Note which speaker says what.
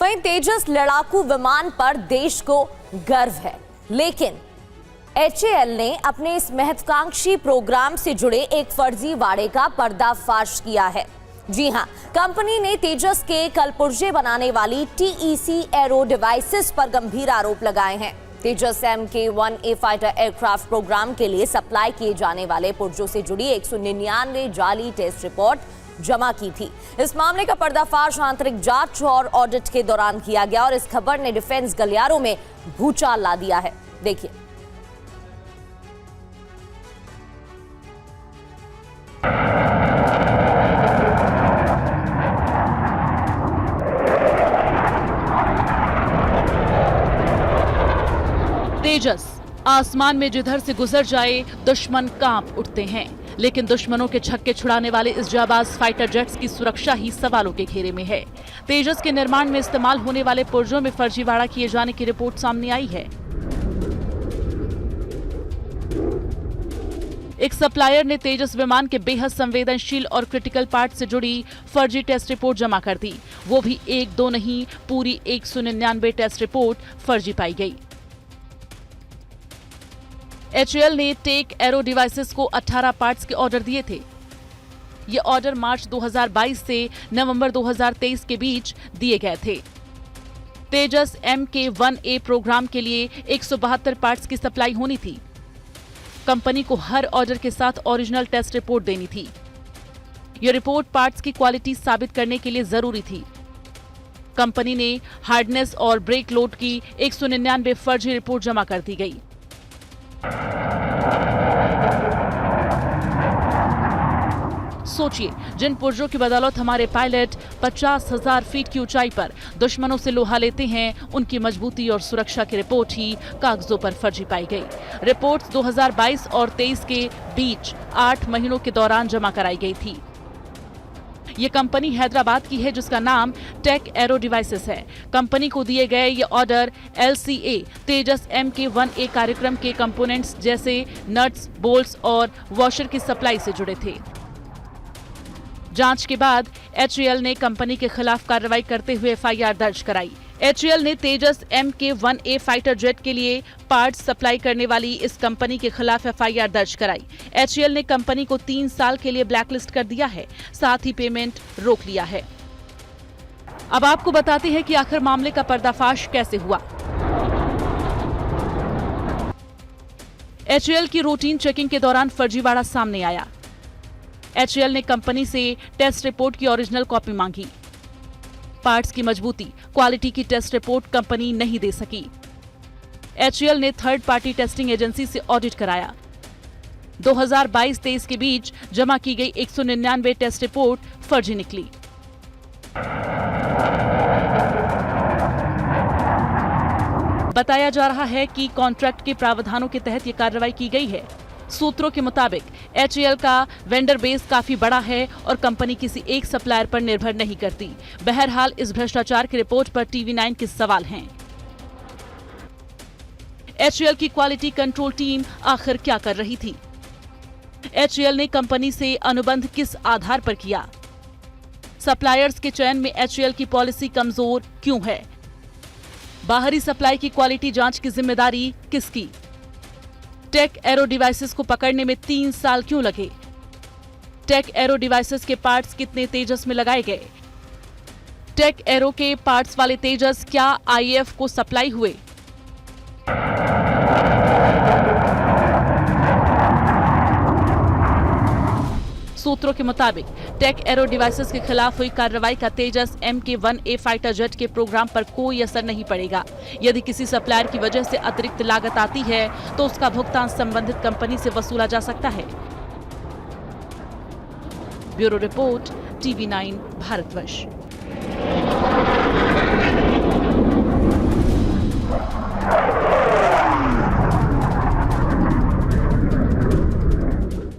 Speaker 1: वहीं तेजस लड़ाकू विमान पर देश को गर्व है, लेकिन HAL ने अपने इस महत्वाकांक्षी प्रोग्राम से जुड़े एक फर्जीवाड़े का पर्दाफाश किया है। जी हां, कंपनी ने तेजस के कलपुर्जे बनाने वाली TEC एरो डिवाइसेस पर गंभीर आरोप लगाए हैं। तेजस MK-1A फाइटर एयरक्राफ्ट प्रोग्राम के लिए सप्लाई किए जाने वाले पुर्जों से जुड़ी 199 जाली टेस्ट रिपोर्ट जमा की थी। इस मामले का पर्दाफाश आंतरिक जांच और ऑडिट के दौरान किया गया और इस खबर ने डिफेंस गलियारों में भूचाल ला दिया है। देखिए।
Speaker 2: तेजस आसमान में जिधर से गुजर जाए दुश्मन कांप उठते हैं, लेकिन दुश्मनों के छक्के छुड़ाने वाले इस जाबाज फाइटर जेट्स की सुरक्षा ही सवालों के घेरे में है। तेजस के निर्माण में इस्तेमाल होने वाले पुर्जों में फर्जीवाड़ा किए जाने की रिपोर्ट सामने आई है। एक सप्लायर ने तेजस विमान के बेहद संवेदनशील और क्रिटिकल पार्ट से जुड़ी फर्जी टेस्ट रिपोर्ट जमा कर दी। वो भी एक दो नहीं, पूरी 199 टेस्ट रिपोर्ट फर्जी पाई गई। HAL ने टेक एरो डिवाइसेस को 18 पार्ट्स के ऑर्डर दिए थे। ये ऑर्डर मार्च 2022 से नवंबर 2023 के बीच दिए गए थे। तेजस MK-1A प्रोग्राम के लिए 172 पार्ट्स की सप्लाई होनी थी। कंपनी को हर ऑर्डर के साथ ओरिजिनल टेस्ट रिपोर्ट देनी थी। ये रिपोर्ट पार्ट्स की क्वालिटी साबित करने के लिए जरूरी थी। कंपनी ने हार्डनेस और ब्रेक लोड की 199 फर्जी रिपोर्ट जमा कर दी गई। सोचिए, जिन पुर्जों की बदौलत हमारे पायलट 50,000 फीट की ऊंचाई पर दुश्मनों से लोहा लेते हैं, उनकी मजबूती और सुरक्षा की रिपोर्ट ही कागजों पर फर्जी पाई गई। रिपोर्ट्स 2022 और 23 के बीच 8 महीनों के दौरान जमा कराई गई थी। ये कंपनी हैदराबाद की है जिसका नाम टेक एरो डिवाइसेस है। कंपनी को दिए गए ये ऑर्डर LCA तेजस MK-1A कार्यक्रम के कंपोनेंट्स जैसे नट्स, बोल्ट्स और वॉशर की सप्लाई से जुड़े थे। जांच के बाद HAL ने कंपनी के खिलाफ कार्रवाई करते हुए FIR दर्ज कराई। HAL ने तेजस MK-1A फाइटर जेट के लिए पार्ट्स सप्लाई करने वाली इस कंपनी के खिलाफ FIR दर्ज कराई। HAL ने कंपनी को 3 साल के लिए ब्लैकलिस्ट कर दिया है, साथ ही पेमेंट रोक लिया है। अब आपको बताते हैं कि आखिर मामले का पर्दाफाश कैसे हुआ। HAL की रूटीन चेकिंग के दौरान फर्जीवाड़ा सामने आया। HAL ने कंपनी से टेस्ट रिपोर्ट की ओरिजिनल कॉपी मांगी। पार्ट्स की मजबूती, क्वालिटी की टेस्ट रिपोर्ट कंपनी नहीं दे सकी। HAL ने थर्ड पार्टी टेस्टिंग एजेंसी से ऑडिट कराया। 2022-23 के बीच जमा की गई 199 टेस्ट रिपोर्ट फर्जी निकली। बताया जा रहा है कि कॉन्ट्रैक्ट के प्रावधानों के तहत ये कार्रवाई की गई है। सूत्रों के मुताबिक HAL का वेंडर बेस काफी बड़ा है और कंपनी किसी एक सप्लायर पर निर्भर नहीं करती। बहरहाल इस भ्रष्टाचार की रिपोर्ट पर TV9 के सवाल हैं। HAL की क्वालिटी कंट्रोल टीम आखिर क्या कर रही थी? HAL ने कंपनी से अनुबंध किस आधार पर किया? सप्लायर्स के चयन में HAL की पॉलिसी कमजोर क्यों है? बाहरी सप्लाई की क्वालिटी जांच की जिम्मेदारी किसकी? टेक एरो डिवाइसेस को पकड़ने में 3 साल क्यों लगे? टेक एरो डिवाइसेस के पार्ट्स कितने तेजस में लगाए गए? टेक एरो के पार्ट्स वाले तेजस क्या IAF को सप्लाई हुए? सूत्रों के मुताबिक टेक एरो डिवाइसेस के खिलाफ हुई कार्रवाई का तेजस MK-1A फाइटर जेट के प्रोग्राम पर कोई असर नहीं पड़ेगा। यदि किसी सप्लायर की वजह से अतिरिक्त लागत आती है तो उसका भुगतान संबंधित कंपनी से वसूला जा सकता है। Bureau report TV9 Bharatvarsh.